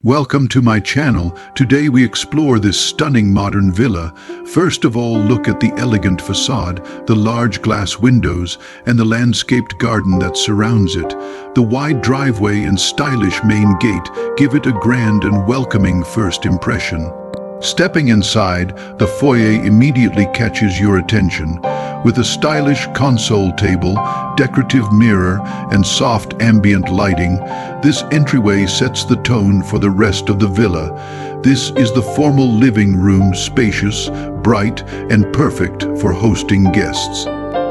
Welcome to my channel. Today we explore this stunning modern villa. First of all, look at the elegant facade, the large glass windows, and the landscaped garden that surrounds it. The wide driveway and stylish main gate give it a grand and welcoming first impression. Stepping inside, the foyer immediately catches your attention. With a stylish console table, decorative mirror, and soft ambient lighting, this entryway sets the tone for the rest of the villa. This is the formal living room, spacious, bright, and perfect for hosting guests.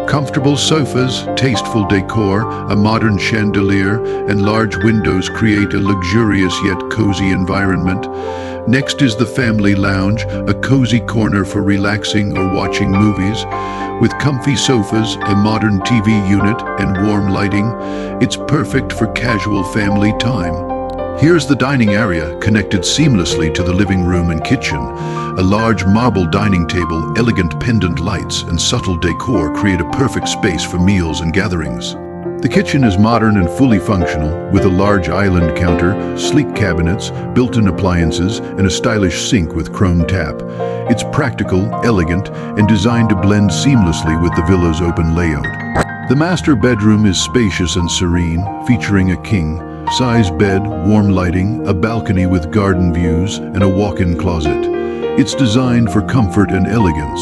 Comfortable sofas, tasteful decor, a modern chandelier, and large windows create a luxurious yet cozy environment. Next is the family lounge, a cozy corner for relaxing or watching movies. With comfy sofas, a modern TV unit, and warm lighting, it's perfect for casual family time. Here's the dining area, connected seamlessly to the living room and kitchen. A large marble dining table, elegant pendant lights, and subtle decor create a perfect space for meals and gatherings. The kitchen is modern and fully functional, with a large island counter, sleek cabinets, built-in appliances, and a stylish sink with chrome tap. It's practical, elegant, and designed to blend seamlessly with the villa's open layout. The master bedroom is spacious and serene, featuring a king-size bed, warm lighting, a balcony with garden views, and a walk-in closet. It's designed for comfort and elegance.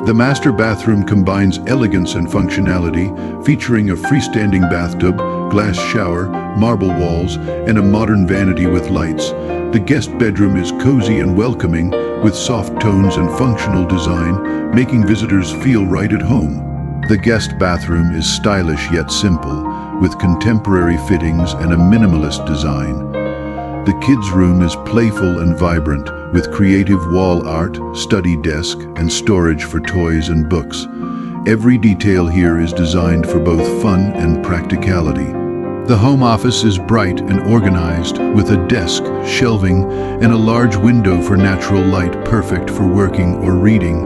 The master bathroom combines elegance and functionality, featuring a freestanding bathtub, glass shower, marble walls, and a modern vanity with lights. The guest bedroom is cozy and welcoming, with soft tones and functional design, making visitors feel right at home. The guest bathroom is stylish yet simple, with contemporary fittings and a minimalist design. The kids' room is playful and vibrant, with creative wall art, study desk, and storage for toys and books. Every detail here is designed for both fun and practicality. The home office is bright and organized, with a desk, shelving, and a large window for natural light, perfect for working or reading.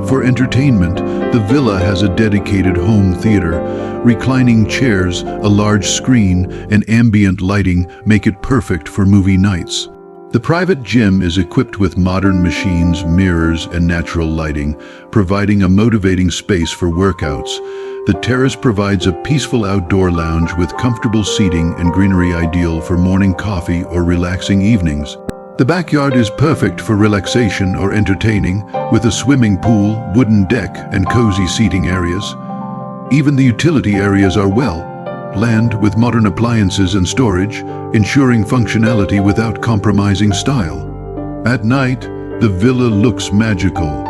For entertainment, the villa has a dedicated home theater. Reclining chairs, a large screen, and ambient lighting make it perfect for movie nights. The private gym is equipped with modern machines, mirrors, and natural lighting, providing a motivating space for workouts. The terrace provides a peaceful outdoor lounge with comfortable seating and greenery, ideal for morning coffee or relaxing evenings. The backyard is perfect for relaxation or entertaining, with a swimming pool, wooden deck, and cozy seating areas. Even the utility areas are well planned, with modern appliances and storage, ensuring functionality without compromising style. At night, the villa looks magical.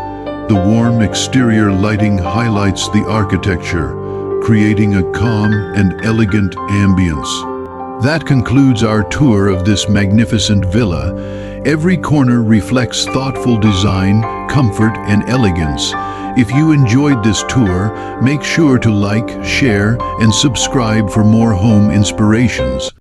The warm exterior lighting highlights the architecture, creating a calm and elegant ambience. That concludes our tour of this magnificent villa. Every corner reflects thoughtful design, comfort, and elegance. If you enjoyed this tour, make sure to like, share, and subscribe for more home inspirations.